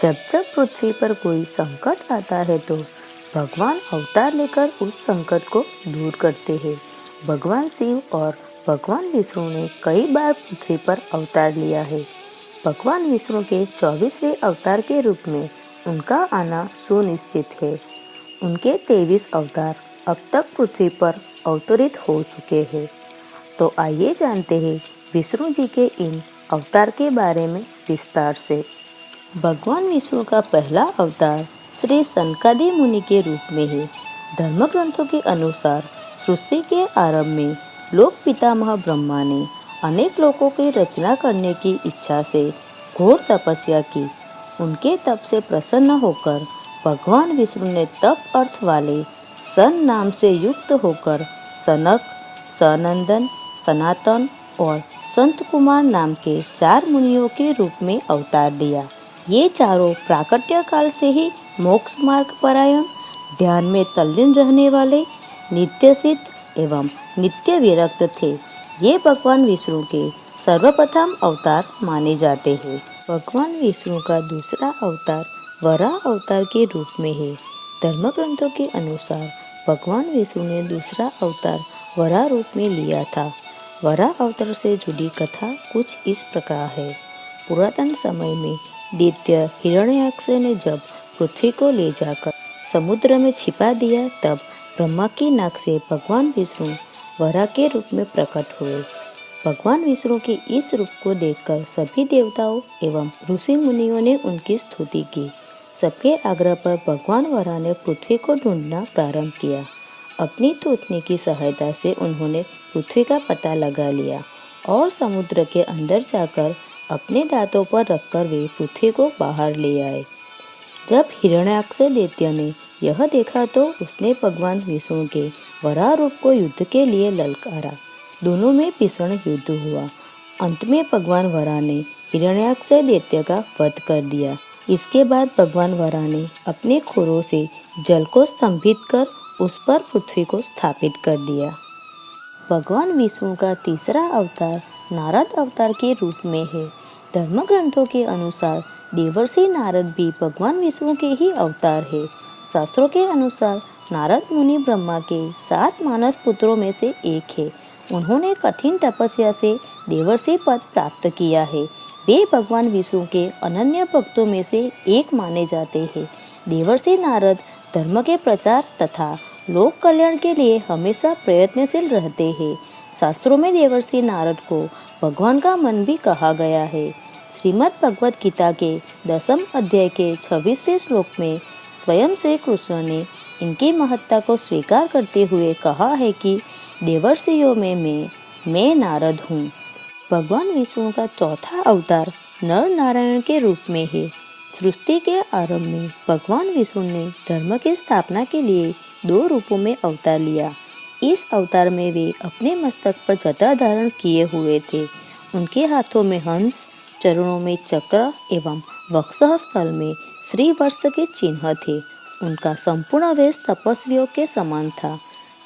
जब जब पृथ्वी पर कोई संकट आता है तो भगवान अवतार लेकर उस संकट को दूर करते हैं। भगवान शिव और भगवान विष्णु ने कई बार पृथ्वी पर अवतार लिया है। भगवान विष्णु के 24वें अवतार के रूप में उनका आना सुनिश्चित है। उनके 23 अवतार अब तक पृथ्वी पर अवतरित हो चुके हैं। तो आइए जानते हैं विष्णु जी के इन अवतार के बारे में विस्तार से। भगवान विष्णु का पहला अवतार श्री सनकादि मुनि के रूप में है। धर्म ग्रंथों के अनुसार सृष्टि के आरंभ में लोक पितामह ब्रह्मा ने अनेक लोकों की रचना करने की इच्छा से घोर तपस्या की। उनके तप से प्रसन्न होकर भगवान विष्णु ने तप अर्थ वाले सन नाम से युक्त होकर सनक, सनंदन, सनातन और संत कुमार नाम के 4 मुनियों के रूप में अवतार दिया। ये चारों प्राकट्य काल से ही मोक्ष मार्ग परायण, ध्यान में तल्लीन रहने वाले, नित्य सिद्ध एवं नित्य विरक्त थे। ये भगवान विष्णु के सर्वप्रथम अवतार माने जाते हैं। भगवान विष्णु का दूसरा अवतार वराह अवतार के रूप में है। धर्म ग्रंथों के अनुसार भगवान विष्णु ने दूसरा अवतार वराह रूप में लिया था। वराह अवतार से जुड़ी कथा कुछ इस प्रकार है। पुरातन समय में दैत्य हिरण्याक्ष ने जब पृथ्वी को ले जाकर समुद्र में छिपा दिया, तब ब्रह्मा की नाक से भगवान विष्णु वराह के रूप में प्रकट हुए। भगवान विष्णु के इस रूप को देखकर सभी देवताओं एवं ऋषि मुनियों ने उनकी स्तुति की। सबके आग्रह पर भगवान वराह ने पृथ्वी को ढूंढना प्रारंभ किया। अपनी तोतनी की सहायता से उन्होंने पृथ्वी का पता लगा लिया और समुद्र के अंदर जाकर अपने दांतों पर रखकर वे पृथ्वी को बाहर ले आए। जब हिरण्याक्ष दैत्य ने यह देखा तो उसने भगवान विष्णु के वराह रूप को युद्ध के लिए ललकारा। दोनों में भीषण युद्ध हुआ। अंत में भगवान वराह ने हिरण्याक्ष दैत्य का वध कर दिया। इसके बाद भगवान वराह ने अपने खुरों से जल को स्तंभित कर उस पर पृथ्वी को स्थापित कर दिया। भगवान विष्णु का तीसरा अवतार नारद अवतार के रूप में है। धर्म ग्रंथों के अनुसार देवर्षि नारद भी भगवान विष्णु के ही अवतार है। शास्त्रों के अनुसार नारद मुनि ब्रह्मा के 7 मानस पुत्रों में से एक है। उन्होंने कठिन तपस्या से देवर्षि पद प्राप्त किया है। वे भगवान विष्णु के अनन्य भक्तों में से एक माने जाते हैं। देवर्षि नारद धर्म के प्रचार तथा लोक कल्याण के लिए हमेशा प्रयत्नशील रहते हैं। शास्त्रों में देवर्षि नारद को भगवान का मन भी कहा गया है। श्रीमद् भगवद गीता के 10वें अध्याय के 26वें श्लोक में स्वयं श्री कृष्ण ने इनकी महत्ता को स्वीकार करते हुए कहा है कि देवर्षियों में मैं नारद हूँ। भगवान विष्णु का चौथा अवतार नर नारायण के रूप में है। सृष्टि के आरंभ में भगवान विष्णु ने धर्म की स्थापना के लिए 2 रूपों में अवतार लिया। इस अवतार में वे अपने मस्तक पर जटा धारण किए हुए थे। उनके हाथों में हंस, चरणों में चक्र एवं वक्षः स्थल में श्रीवत्स के चिन्ह थे। उनका संपूर्ण वेश तपस्वियों के समान था।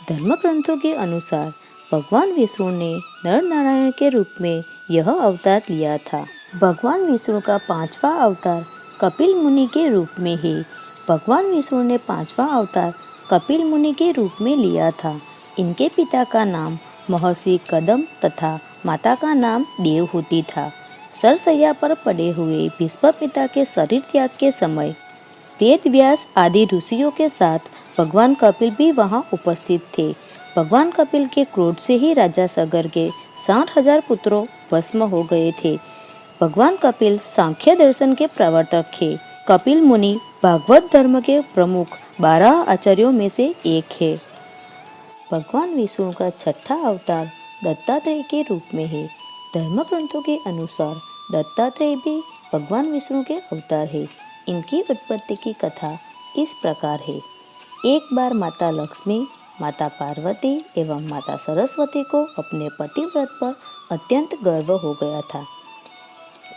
धर्म ग्रंथों के अनुसार भगवान विष्णु ने नर नारायण के रूप में यह अवतार लिया था। भगवान विष्णु का 5वां अवतार कपिल मुनि के रूप में है। भगवान विष्णु ने 5वां अवतार कपिल मुनि के रूप में लिया था। इनके पिता का नाम महर्षि कदम तथा माता का नाम देवहूति था। सरसैया पर पड़े हुए भीष्म पिता के शरीर त्याग के समय वेद व्यास आदि ऋषियों के साथ भगवान कपिल भी वहां उपस्थित थे। भगवान कपिल के क्रोध से ही राजा सगर के 60,000 पुत्रों भस्म हो गए थे। भगवान कपिल सांख्य दर्शन के प्रवर्तक थे। कपिल मुनि भागवत धर्म के प्रमुख 12 आचार्यों में से एक है। भगवान विष्णु का 6ठा अवतार दत्तात्रेय के रूप में है। धर्म ग्रंथों के अनुसार दत्तात्रेय भी भगवान विष्णु के अवतार है। इनकी उत्पत्ति की कथा इस प्रकार है। एक बार माता लक्ष्मी, माता पार्वती एवं माता सरस्वती को अपने पतिव्रत पर अत्यंत गर्व हो गया था।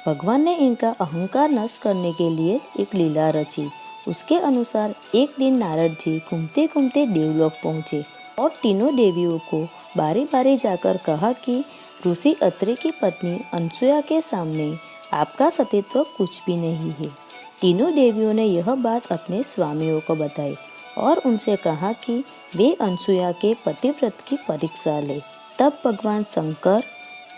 भगवान ने इनका अहंकार नष्ट करने के लिए एक लीला रची। उसके अनुसार एक दिन नारद जी घूमते घूमते देवलोक पहुँचे और तीनों देवियों को बारी बारी जाकर कहा कि ऋषि अत्रि की पत्नी अनसुया के सामने आपका सतीत्व कुछ भी नहीं है। तीनों देवियों ने यह बात अपने स्वामियों को बताई और उनसे कहा कि वे अनसुया के पतिव्रत की परीक्षा ले। तब भगवान शंकर,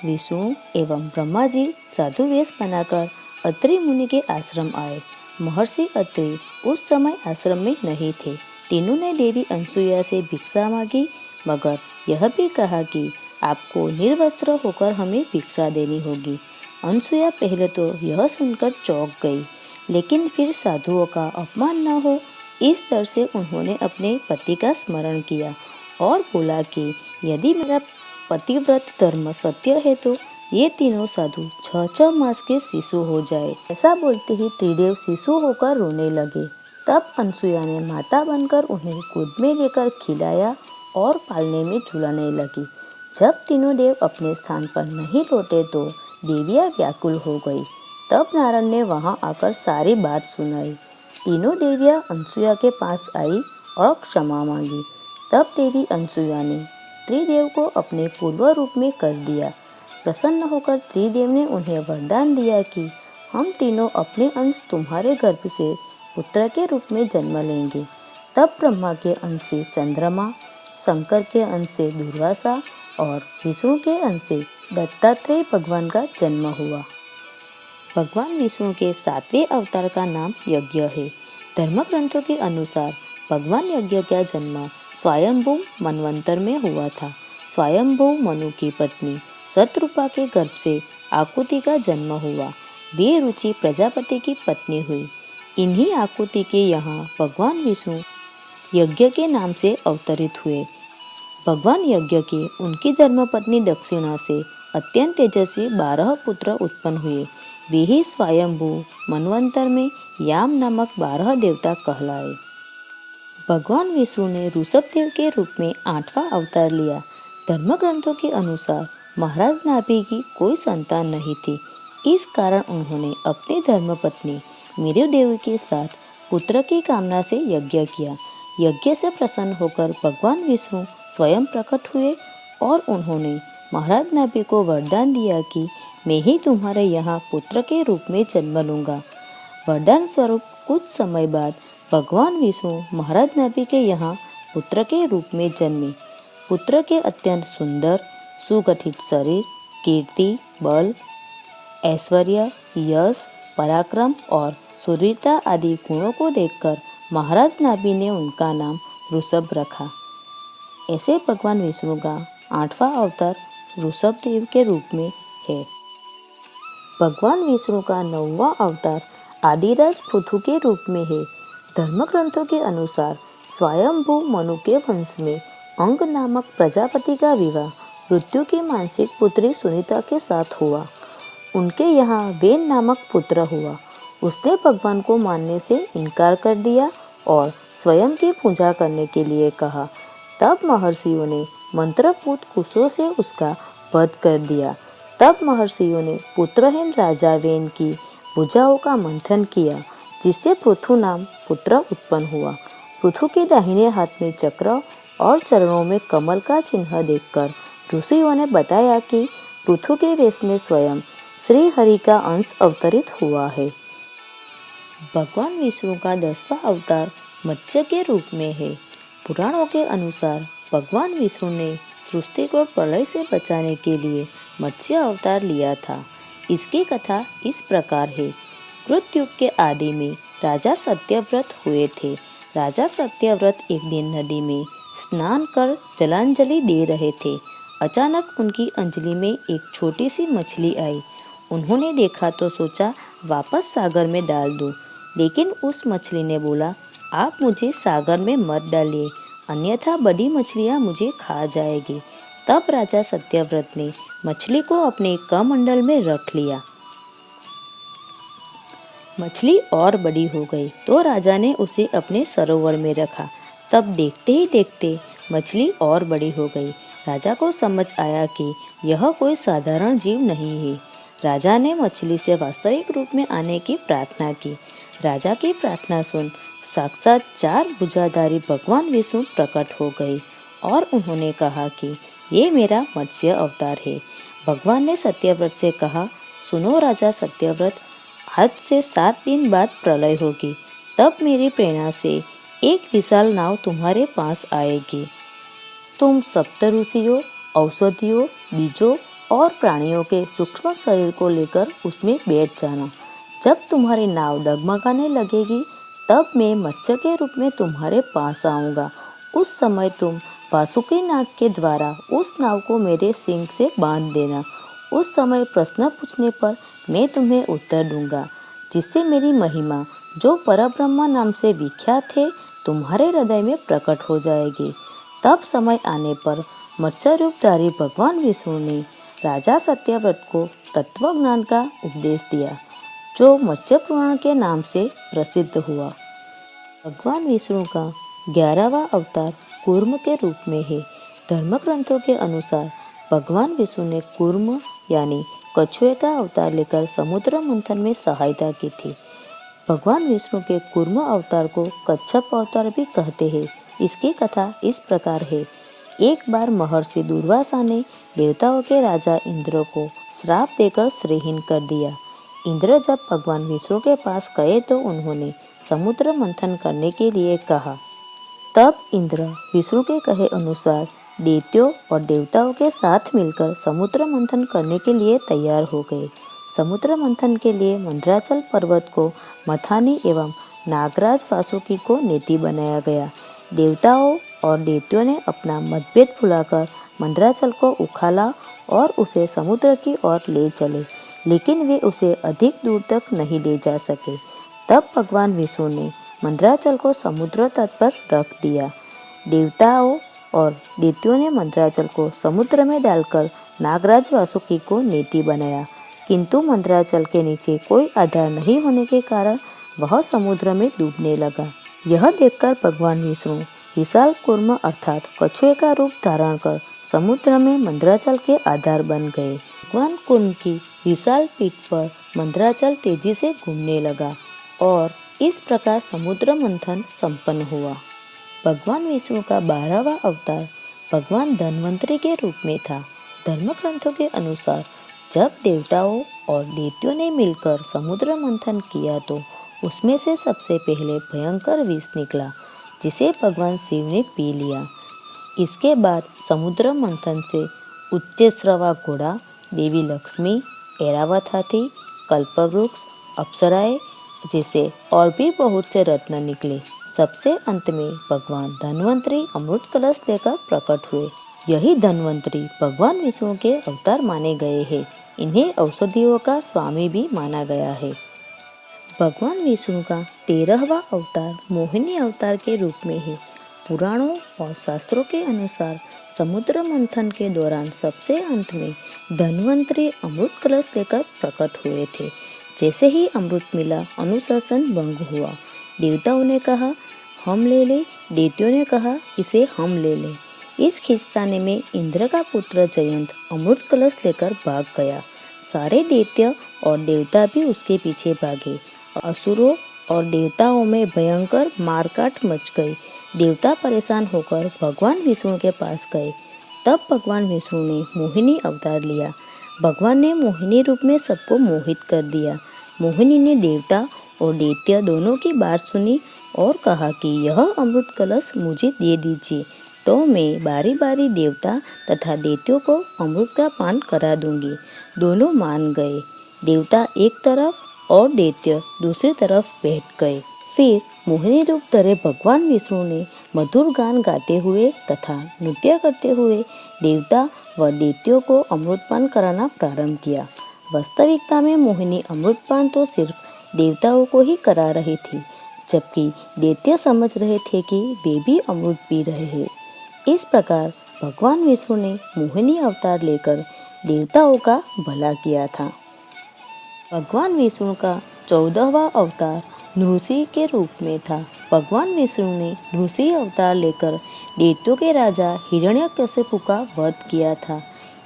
विष्णु एवं ब्रह्मा जी साधु वेश बनाकर अत्रि मुनि के आश्रम आए। महर्षि अत्रि उस समय आश्रम में नहीं थे। तीनों ने देवी अनसुया से भिक्षा मांगी, मगर यह भी कहा कि आपको निर्वस्त्र होकर हमें भिक्षा देनी होगी। अनसुया पहले तो यह सुनकर चौंक गई, लेकिन फिर साधुओं का अपमान न हो इस डर से उन्होंने अपने पति का स्मरण किया और बोला कि यदि मेरा पतिव्रत धर्म सत्य है तो ये तीनों साधु 6-6 मास के शिशु हो जाए। ऐसा बोलते ही त्रिदेव शिशु होकर रोने लगे। तब अनसुया ने माता बनकर उन्हें गोद में लेकर खिलाया और पालने में झुलाने लगी। जब तीनों देव अपने स्थान पर नहीं लौटे तो देवियां व्याकुल हो गई। तब नारद ने वहां आकर सारी बात सुनाई। तीनों देवियां अनसुया के पास आई और क्षमा मांगी। तब देवी अनसुया ने त्रिदेव को अपने पूर्व रूप में कर दिया। प्रसन्न होकर त्रिदेव ने उन्हें वरदान दिया कि हम तीनों अपने अंश तुम्हारे गर्भ से पुत्र के रूप में जन्म लेंगे। तब ब्रह्मा के अंश से चंद्रमा, शंकर के अंश से दुर्वासा और विष्णु के अंश से दत्तात्रेय भगवान का जन्म हुआ। भगवान विष्णु के 7वें अवतार का नाम यज्ञ है। धर्म ग्रंथों के अनुसार भगवान यज्ञ का जन्म स्वयंभू मनवंतर में हुआ था। स्वयंभू मनु की पत्नी शतरूपा के गर्भ से आकुति का जन्म हुआ। वे रुचि प्रजापति की पत्नी हुई। इन्हीं आकुति के यहाँ भगवान विष्णु यज्ञ के नाम से अवतरित हुए। भगवान यज्ञ के उनकी धर्मपत्नी दक्षिणा से अत्यंत तेजस्वी 12 पुत्र उत्पन्न हुए। वे ही स्वयंभू मनवंतर में याम नामक 12 देवता कहलाए। भगवान विष्णु ने ऋषभ देव के रूप में 8वां अवतार लिया। धर्म ग्रंथों के अनुसार महाराज नाभि की कोई संतान नहीं थी। इस कारण उन्होंने अपनी धर्मपत्नी मेरु देवी के साथ पुत्र की कामना से यज्ञ किया। यज्ञ से प्रसन्न होकर भगवान विष्णु स्वयं प्रकट हुए और उन्होंने महाराज नाभि को वरदान दिया कि मैं ही तुम्हारे यहाँ पुत्र के रूप में जन्म लूंगा। वरदान स्वरूप कुछ समय बाद भगवान विष्णु महाराज नाभि के यहाँ पुत्र के रूप में जन्मे। पुत्र के अत्यंत सुंदर सुगठित शरीर, कीर्ति, बल, ऐश्वर्य, यश, पराक्रम और सुरीरता आदि गुणों को देखकर महाराज नाभि ने उनका नाम ऋषभ रखा। ऐसे भगवान विष्णु का 8वां अवतार ऋषभ देव के रूप में है। भगवान विष्णु का 9वां अवतार आदिराज पृथु के रूप में है। धर्म ग्रंथों के अनुसार स्वयंभू मनु के वंश में अंग नामक प्रजापति का विवाह मृत्यु की मानसिक पुत्री सुनीता के साथ हुआ। उनके यहाँ वेन नामक पुत्र हुआ। उसने भगवान को मानने से इनकार कर दिया और स्वयं की पूजा करने के लिए कहा। तब महर्षियों ने मंत्रपूत कुशों से उसका वध कर दिया। तब महर्षियों ने पुत्रहीन राजा वेन की भुजाओं का मंथन किया, जिससे पृथु नाम पुत्र उत्पन्न हुआ। पृथु के दाहिने हाथ में चक्र और चरणों में कमल का चिन्ह देखकर ऋषियों ने बताया कि पृथु के वेश में स्वयं श्री हरि का अंश अवतरित हुआ है। भगवान विष्णु का 10वां अवतार मत्स्य के रूप में है। पुराणों के अनुसार भगवान विष्णु ने सृष्टि को प्रलय से बचाने के लिए मत्स्य अवतार लिया था। इसकी कथा इस प्रकार है। कृत युग के आदि में राजा सत्यव्रत हुए थे। राजा सत्यव्रत एक दिन नदी में स्नान कर जलांजलि दे रहे थे। अचानक उनकी अंजलि में एक छोटी सी मछली आई। उन्होंने देखा तो सोचा वापस सागर में डाल दूं, लेकिन उस मछली ने बोला, आप मुझे सागर में मत डालिए, अन्यथा बड़ी मछलियाँ मुझे खा जाएगी। तब राजा सत्यव्रत ने मछली को अपने कमंडल में रख लिया। मछली और बड़ी हो गई तो राजा ने उसे अपने सरोवर में रखा। तब देखते ही देखते मछली और बड़ी हो गई। राजा को समझ आया कि यह कोई साधारण जीव नहीं है। राजा ने मछली से वास्तविक रूप में आने की प्रार्थना की। राजा की प्रार्थना सुन साक्षात 4 भुजाधारी भगवान विष्णु प्रकट हो गए और उन्होंने कहा कि ये मेरा मत्स्य अवतार है। भगवान ने सत्यव्रत से कहा, सुनो राजा सत्यव्रत, आज से 7 दिन बाद प्रलय होगी। तब मेरी प्रेरणा से एक विशाल नाव तुम्हारे पास आएगी। तुम सप्त ऋषियों, औषधियों, बीजों और प्राणियों के सूक्ष्म शरीर को लेकर उसमें बैठ जाना। जब तुम्हारी नाव डगमगाने लगेगी तब मैं मत्स्य के रूप में तुम्हारे पास आऊँगा। उस समय तुम वासुकी नाग के द्वारा उस नाव को मेरे सींग से बांध देना। उस समय प्रश्न पूछने पर मैं तुम्हें उत्तर दूंगा, जिससे मेरी महिमा, जो परब्रह्म नाम से विख्यात है, तुम्हारे हृदय में प्रकट हो जाएगी। तब समय आने पर मत्स्य रूपधारी भगवान विष्णु ने राजा सत्यव्रत को तत्व ज्ञान का उपदेश दिया, जो मत्स्य पुराण के नाम से प्रसिद्ध हुआ। भगवान विष्णु का 11वां अवतार कूर्म के रूप में है। धर्म ग्रंथों के अनुसार भगवान विष्णु ने कूर्म यानी कछुए का अवतार लेकर समुद्र मंथन में सहायता की थी। भगवान विष्णु के कूर्म अवतार को कच्छप अवतार भी कहते हैं। इसकी कथा इस प्रकार है। एक बार महर्षि दुर्वासा ने देवताओं के राजा इंद्र को श्राप देकर श्रीहीन कर दिया। इंद्र जब भगवान विष्णु के पास गए तो उन्होंने समुद्र मंथन करने के लिए कहा। तब इंद्र विष्णु के कहे अनुसार दैत्यों और देवताओं के साथ मिलकर समुद्र मंथन करने के लिए तैयार हो गए। समुद्र मंथन के लिए मंदराचल पर्वत को मथानी एवं नागराज वासुकी को नेति बनाया गया। देवताओं और दैत्यों ने अपना मतभेद भुलाकर मंदराचल को उखाला और उसे समुद्र की ओर ले चले, लेकिन वे उसे अधिक दूर तक नहीं ले जा सके। तब भगवान विष्णु ने मंदराचल को समुद्र तट पर रख दिया। देवताओं और दैत्यों ने मंदराचल को समुद्र में डालकर नागराज वासुकी को नेति बनाया, किंतु मंदराचल के नीचे कोई आधार नहीं होने के कारण वह समुद्र में डूबने लगा। यह देखकर भगवान विष्णु विशाल कूर्म अर्थात कछुए का रूप धारण कर समुद्र में मंदराचल के आधार बन गए। भगवान कूर्म की विशाल पीठ पर मंदराचल तेजी से घूमने लगा और इस प्रकार समुद्र मंथन संपन्न हुआ। भगवान विष्णु का 12वां अवतार भगवान धन्वंतरि के रूप में था। धर्म ग्रंथों के अनुसार जब देवताओं और दैत्यों ने मिलकर समुद्र मंथन किया तो उसमें से सबसे पहले भयंकर विष निकला, जिसे भगवान शिव ने पी लिया। इसके बाद समुद्र मंथन से उच्चश्रवा घोड़ा, देवी लक्ष्मी, ऐरावत हाथी, कल्पवृक्ष, अप्सराएं जैसे और भी बहुत से रत्न निकले। सबसे अंत में भगवान धन्वंतरि अमृत कलश लेकर प्रकट हुए। यही धन्वंतरि भगवान विष्णु के अवतार माने गए हैं। इन्हें औषधियों का स्वामी भी माना गया है। भगवान विष्णु का 13वां अवतार मोहिनी अवतार के रूप में है। पुराणों और शास्त्रों के अनुसार समुद्र मंथन के दौरान सबसे अंत में धन्वंतरि अमृत कलश लेकर प्रकट हुए थे। जैसे ही अमृत मिला, अनुशासन भंग हुआ। देवताओं ने कहा हम ले ले, दैत्यों ने कहा इसे हम ले ले। इस खींचताने में इंद्र का पुत्र जयंत अमृत कलश लेकर भाग गया। सारे दैत्य और देवता भी उसके पीछे भागे। असुरों और देवताओं में भयंकर मारकाट मच गई। देवता परेशान होकर भगवान विष्णु के पास गए। तब भगवान विष्णु ने मोहिनी अवतार लिया। भगवान ने मोहिनी रूप में सबको मोहित कर दिया। मोहिनी ने देवता और दैत्य दोनों की बात सुनी और कहा कि यह अमृत कलश मुझे दे दीजिए, तो मैं बारी बारी देवता तथा दैत्यों को अमृत का पान करा दूंगी। दोनों मान गए। देवता एक तरफ और दैत्य दूसरी तरफ बैठ गए। फिर मोहिनी रूप धरे भगवान विष्णु ने मधुर गान गाते हुए तथा नृत्य करते हुए देवता व दैत्यों को अमृतपान कराना प्रारंभ किया। वास्तविकता में मोहिनी अमृतपान तो सिर्फ देवताओं को ही करा रही थी, जबकि दैत्य समझ रहे थे कि वे भी अमृत पी रहे हैं। इस प्रकार भगवान विष्णु ने मोहिनी अवतार लेकर देवताओं का भला किया था। भगवान विष्णु का 14वां अवतार नृसिंह के रूप में था। भगवान विष्णु ने नृसिंह अवतार लेकर दैत्यों के राजा हिरण्यकशिपु का वध किया था।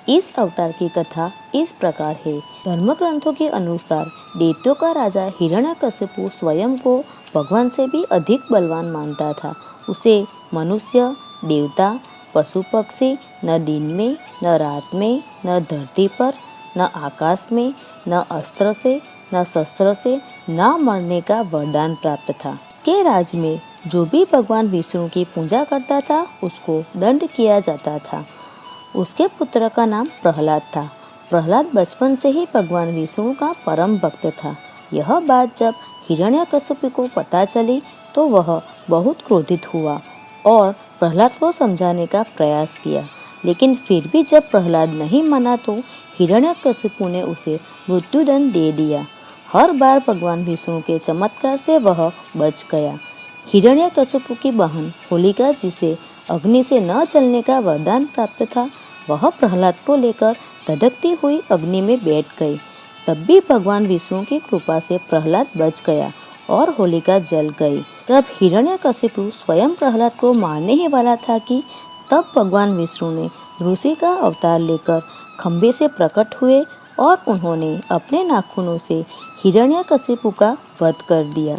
इस अवतार की कथा इस प्रकार है। धर्म ग्रंथों के अनुसार दैत्यों का राजा हिरण्यकशिपु स्वयं को भगवान से भी अधिक बलवान मानता था। उसे मनुष्य, देवता, पशु पक्षी न दिन में, न रात में, न धरती पर, न आकाश में, न अस्त्र से, न शस्त्र से न मरने का वरदान प्राप्त था। उसके राज्य में जो भी भगवान विष्णु की पूजा करता था उसको दंड किया जाता था। उसके पुत्र का नाम प्रहलाद था। प्रहलाद बचपन से ही भगवान विष्णु का परम भक्त था। यह बात जब हिरण्यकशिपु को पता चली तो वह बहुत क्रोधित हुआ और प्रहलाद को समझाने का प्रयास किया, लेकिन फिर भी जब प्रहलाद नहीं माना तो हिरण्यकशिपु ने उसे मृत्युदंड दे दिया। हर बार भगवान विष्णु के चमत्कार से वह बच गया। हिरण्यकशिपु की बहन होलिका, जिसे अग्नि से न जलने का वरदान प्राप्त था, वह प्रहलाद को लेकर धधकती हुई अग्नि में बैठ गई। तब भी भगवान विष्णु की कृपा से प्रहलाद बच गया और होलिका जल गई। जब हिरण्यकशिपु स्वयं प्रहलाद को मारने ही वाला था कि तब भगवान विष्णु ने ऋषि का अवतार लेकर खंभे से प्रकट हुए और उन्होंने अपने नाखूनों से हिरण्यकशिपु का वध कर दिया।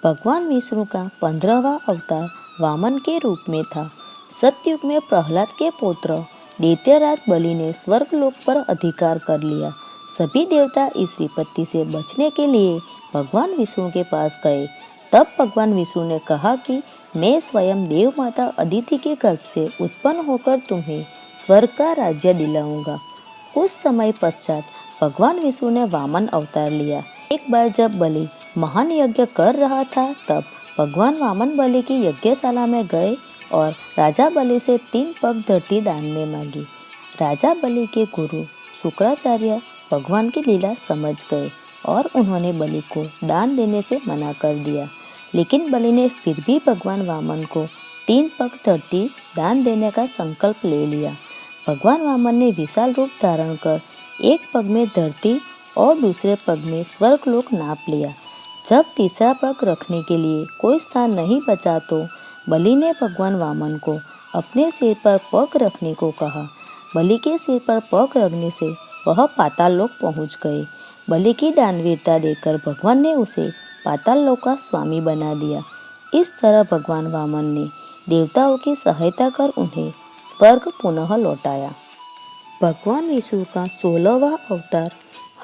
भगवान विष्णु का 15वां अवतार वामन के रूप में था। सतयुग में प्रहलाद के पुत्र दैत्यराज बलि ने स्वर्गलोक पर अधिकार कर लिया। सभी देवता इस विपत्ति से बचने के लिए भगवान विष्णु के पास गए। तब भगवान विष्णु ने कहा कि मैं स्वयं देव माता अदिति के गर्भ से उत्पन्न होकर तुम्हें स्वर्ग का राज्य दिलाऊंगा। कुछ समय पश्चात भगवान विष्णु ने वामन अवतार लिया। एक बार जब बलि महान यज्ञ कर रहा था तब भगवान वामन बलि की यज्ञशाला में गए और राजा बलि से 3 पग धरती दान में मांगी। राजा बलि के गुरु शुक्राचार्य भगवान की लीला समझ गए और उन्होंने बलि को दान देने से मना कर दिया, लेकिन बलि ने फिर भी भगवान वामन को 3 पग धरती दान देने का संकल्प ले लिया। भगवान वामन ने विशाल रूप धारण कर एक पग में धरती और दूसरे पग में स्वर्गलोक नाप लिया। जब तीसरा पग रखने के लिए कोई स्थान नहीं बचा तो बलि ने भगवान वामन को अपने सिर पर पग रखने को कहा। बलि के सिर पर पग रखने से वह पाताल लोक पहुंच गए। बलि की दानवीरता देखकर भगवान ने उसे पाताल लोक का स्वामी बना दिया। इस तरह भगवान वामन ने देवताओं की सहायता कर उन्हें स्वर्ग पुनः लौटाया। भगवान विष्णु का 16वां अवतार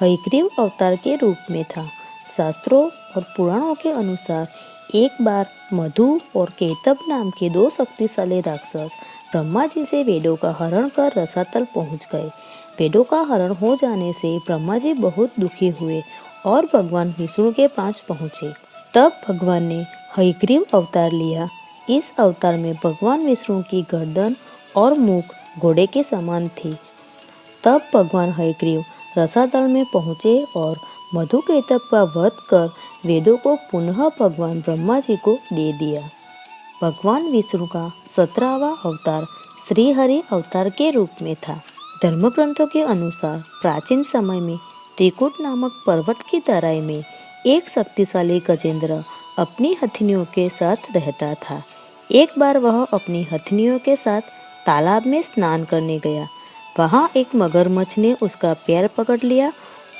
हयग्रीव अवतार के रूप में था। शास्त्रों और पुराणों के अनुसार एक बार मधु और केतब नाम के 2 शक्तिशाली राक्षस ब्रह्मा जी से वेदों का हरण कर रसातल पहुंच गए। वेदों का हरण हो जाने से ब्रह्मा जी बहुत दुखी हुए और भगवान विष्णु के पास पहुँचे। तब भगवान ने हयग्रीव अवतार लिया। इस अवतार में भगवान विष्णु की गर्दन और मुख घोड़े के समान थी। तब भगवान हयग्रीव रसातल में पहुँचे और मधु केतब का वध कर वेदों को पुनः भगवान ब्रह्मा जी को दे दिया। भगवान विष्णु का 17वां अवतार श्रीहरि अवतार के रूप में था। धर्म ग्रंथों के अनुसार प्राचीन समय में त्रिकुट नामक पर्वत की तराई में एक शक्तिशाली गजेंद्र अपनी हथिनियों के साथ रहता था। एक बार वह अपनी हथिनियों के साथ तालाब में स्नान करने गया। वहाँ एक मगरमच्छ ने उसका पैर पकड़ लिया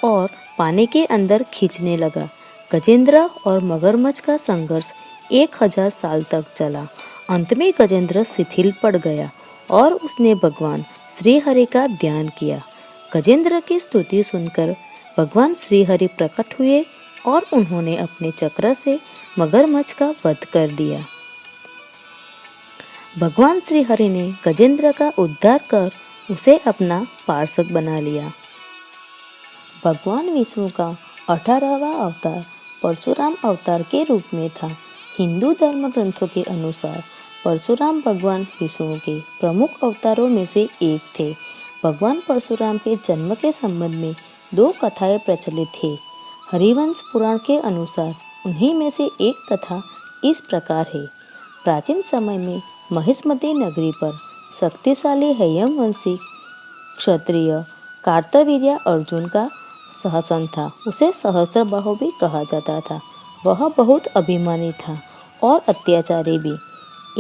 और पानी के अंदर खींचने लगा। गजेंद्र और मगरमच्छ का संघर्ष 1000 साल तक चला। अंत में गजेंद्र शिथिल पड़ गया और उसने भगवान श्रीहरि का ध्यान किया। गजेंद्र की स्तुति सुनकर भगवान श्रीहरि प्रकट हुए और उन्होंने अपने चक्र से मगरमच्छ का वध कर दिया। भगवान श्रीहरि ने गजेंद्र का उद्धार कर उसे अपना पार्षद बना लिया। भगवान विष्णु का 18वां अवतार परशुराम अवतार के रूप में था। हिंदू धर्म ग्रंथों के अनुसार परशुराम भगवान विष्णु के प्रमुख अवतारों में से एक थे। भगवान परशुराम के जन्म के संबंध में 2 कथाएं प्रचलित हैं। हरिवंश पुराण के अनुसार उन्हीं में से एक कथा इस प्रकार है। प्राचीन समय में महिष्मती नगरी पर शक्तिशाली हेयमवंशी क्षत्रिय कार्तवीर्य अर्जुन का शासन था। उसे सहस्त्रबाहु भी कहा जाता था। वह बहुत अभिमानी था और अत्याचारी भी।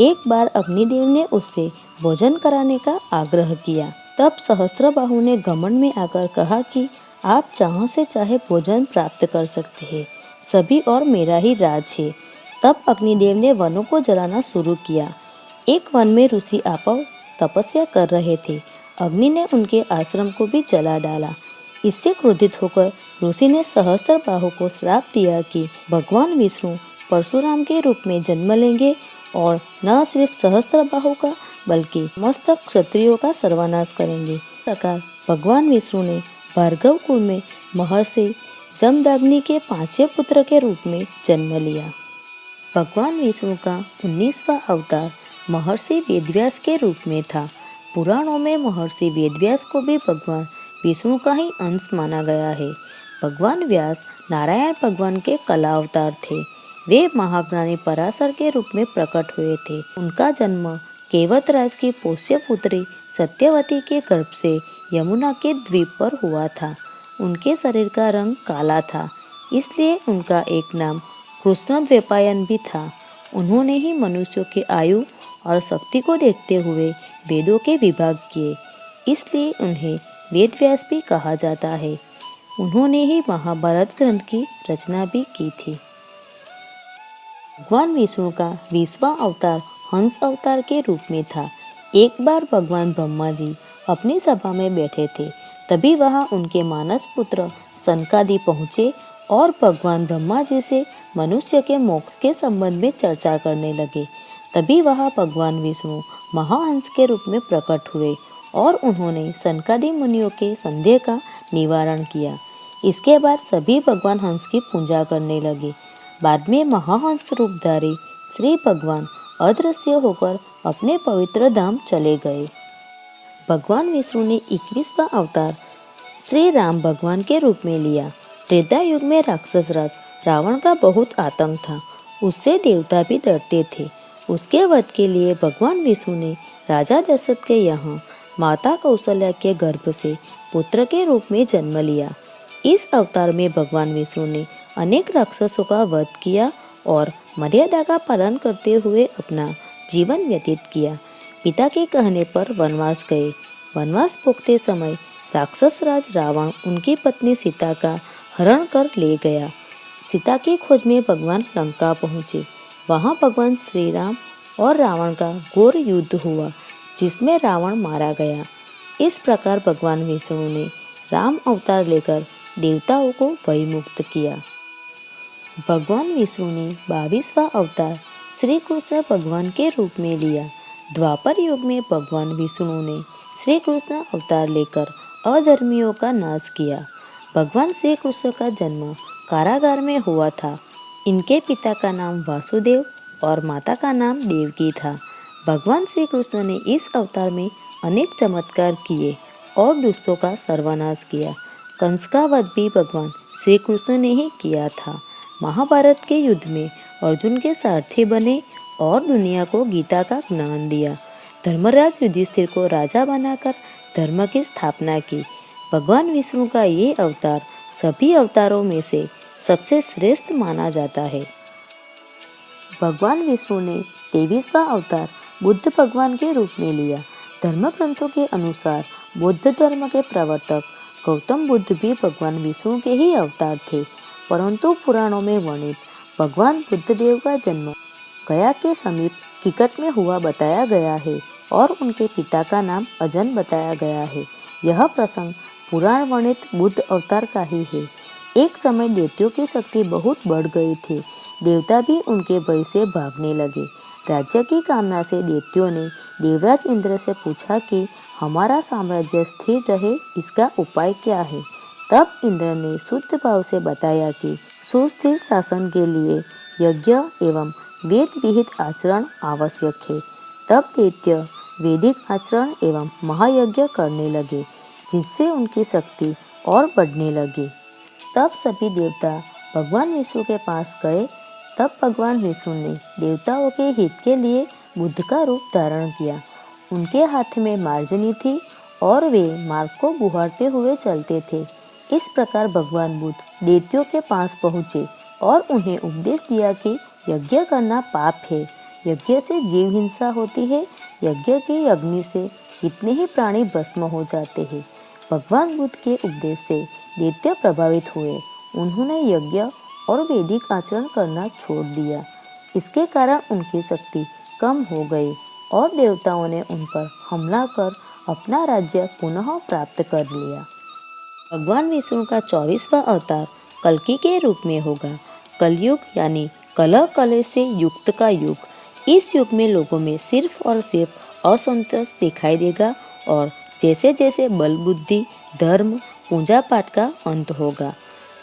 एक बार अग्निदेव ने उससे भोजन कराने का आग्रह किया। तब सहस्त्रबाहु ने घमंड में आकर कहा कि आप जहाँ से चाहे भोजन प्राप्त कर सकते हैं, सभी और मेरा ही राज है। तब अग्निदेव ने वनों को जलाना शुरू किया। एक वन में ऋषि आपव तपस्या कर रहे थे। अग्नि ने उनके आश्रम को भी जला डाला। इससे क्रोधित होकर ऋषि ने सहस्त्रबाहु को श्राप दिया कि भगवान विष्णु परशुराम के रूप में जन्म लेंगे और न सिर्फ सहस्त्रबाहु का बल्कि समस्त क्षत्रियों का सर्वनाश करेंगे। इस प्रकार भगवान विष्णु ने भार्गव कुल में महर्षि जमदग्नि के 5वें पुत्र के रूप में जन्म लिया। भगवान विष्णु का 19वां अवतार महर्षि वेदव्यास के रूप में था। पुराणों में महर्षि वेदव्यास को भी भगवान विष्णु का ही अंश माना गया है। भगवान व्यास नारायण भगवान के कला अवतार थे। वे महाज्ञानी पराशर के रूप में प्रकट हुए थे। उनका जन्म केवतराज की पोष्य पुत्री सत्यवती के गर्भ से यमुना के द्वीप पर हुआ था। उनके शरीर का रंग काला था, इसलिए उनका एक नाम कृष्णद्वैपायन भी था। उन्होंने ही मनुष्यों की आयु और शक्ति को देखते हुए वेदों के विभाग किए, इसलिए उन्हें वेदव्यास भी कहा जाता है। उन्होंने ही महाभारत ग्रंथ की रचना भी की थी। भगवान विष्णु का 20वां अवतार हंस अवतार के रूप में था। एक बार भगवान ब्रह्मा जी अपनी सभा में बैठे थे, तभी वहां उनके मानस पुत्र सनकादि पहुँचे और भगवान ब्रह्मा जी से मनुष्य के मोक्ष के संबंध में चर्चा करने लगे। तभी वहां भगवान विष्णु महाहंस के रूप में प्रकट हुए और उन्होंने सनकादि मुनियों के संदेह का निवारण किया। इसके बाद सभी भगवान हंस की पूजा करने लगे। बाद में महाहंस रूपधारी श्री भगवान अदृश्य होकर अपने पवित्र धाम चले गए। भगवान विष्णु ने 21वां अवतार श्री राम भगवान के रूप में लिया। त्रेता युग में राक्षस राज रावण का बहुत आतंक था। उससे देवता भी डरते थे। उसके वध के लिए भगवान विष्णु ने राजा दशरथ के यहाँ माता कौशल्या के गर्भ से पुत्र के रूप में जन्म लिया। इस अवतार में भगवान विष्णु ने अनेक राक्षसों का वध किया और मर्यादा का पालन करते हुए अपना जीवन व्यतीत किया। पिता के कहने पर वनवास गए। वनवास भोगते समय राक्षस राज रावण उनकी पत्नी सीता का हरण कर ले गया। सीता की खोज में भगवान लंका पहुँचे। वहाँ भगवान श्री राम और रावण का घोर युद्ध हुआ, जिसमें रावण मारा गया। इस प्रकार भगवान विष्णु ने राम अवतार लेकर देवताओं को भयमुक्त किया। भगवान विष्णु ने 22वां अवतार श्री कृष्ण भगवान के रूप में लिया। द्वापर युग में भगवान विष्णु ने श्री कृष्ण अवतार लेकर अधर्मियों का नाश किया। भगवान श्री कृष्ण का जन्म कारागार में हुआ था। इनके पिता का नाम वासुदेव और माता का नाम देवकी था। भगवान श्री कृष्ण ने इस अवतार में अनेक चमत्कार किए और दुष्टों का सर्वनाश किया। कंस का वध भी भगवान श्री कृष्ण ने ही किया था। महाभारत के युद्ध में अर्जुन के सारथी बने और दुनिया को गीता का ज्ञान दिया। धर्मराज युधिष्ठिर को राजा बनाकर धर्म की स्थापना की। भगवान विष्णु का ये अवतार सभी अवतारों में से सबसे श्रेष्ठ माना जाता है। भगवान विष्णु ने 23वां अवतार बुद्ध भगवान के रूप में लिया। धर्म ग्रंथों के अनुसार बौद्ध धर्म के प्रवर्तक गौतम बुद्ध भी भगवान विष्णु के ही अवतार थे, परंतु पुराणों में वर्णित भगवान बुद्ध देव का जन्म गया के समीप किकट में हुआ बताया गया है और उनके पिता का नाम अजन बताया गया है। यह प्रसंग पुराण वर्णित बुद्ध अवतार का ही है। एक समय दैत्यों की शक्ति बहुत बढ़ गई थी। देवता भी उनके भय से भागने लगे। राज्य की कामना से दैत्यों ने देवराज इंद्र से पूछा कि हमारा साम्राज्य स्थिर रहे, इसका उपाय क्या है। तब इंद्र ने शुद्ध भाव से बताया कि सुस्थिर शासन के लिए यज्ञ एवं वेद विहित आचरण आवश्यक है। तब दैत्य वैदिक आचरण एवं महायज्ञ करने लगे, जिससे उनकी शक्ति और बढ़ने लगी। तब सभी देवता भगवान विष्णु के पास गए। तब भगवान विष्णु ने देवताओं के हित के लिए बुद्ध का रूप धारण किया। उनके हाथ में मार्जनी थी और वे मार्ग को बुहारते हुए चलते थे। इस प्रकार भगवान बुद्ध दैत्यों के पास पहुँचे और उन्हें उपदेश दिया कि यज्ञ करना पाप है। यज्ञ से जीव हिंसा होती है। यज्ञ की अग्नि से कितने ही प्राणी भस्म हो जाते हैं। भगवान बुद्ध के उपदेश से दैत्य प्रभावित हुए। उन्होंने यज्ञ और वैदिक आचरण करना छोड़ दिया। इसके कारण उनकी शक्ति कम हो गई और देवताओं ने उन पर हमला कर अपना राज्य पुनः प्राप्त कर लिया। भगवान विष्णु का 24वां अवतार कल्कि के रूप में होगा। कलयुग यानी कलह कलेश से युक्त का युग। इस युग में लोगों में सिर्फ और सिर्फ असंतोष दिखाई देगा और जैसे जैसे बल बुद्धि धर्म पूजा पाठ का अंत होगा।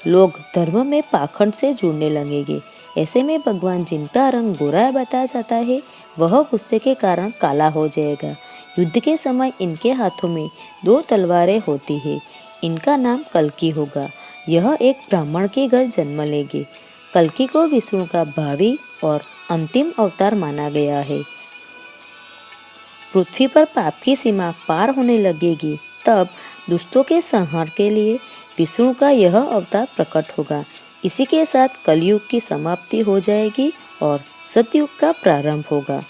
लोग धर्म में पाखंड से जुड़ने लगेंगे। ऐसे में भगवान जिनका रंग गोरा बताया जाता है वह गुस्से के कारण काला हो जाएगा। युद्ध के समय इनके हाथों में 2 तलवारें होती है। इनका नाम कल्कि होगा। यह एक ब्राह्मण के घर जन्म लेंगे। कल्कि को विष्णु का भावी और अंतिम अवतार माना गया है। पृथ्वी पर पाप की सीमा पार होने लगेगी तब दुष्टों के संहार के लिए विष्णु का यह अवतार प्रकट होगा। इसी के साथ कलयुग की समाप्ति हो जाएगी और सतयुग का प्रारंभ होगा।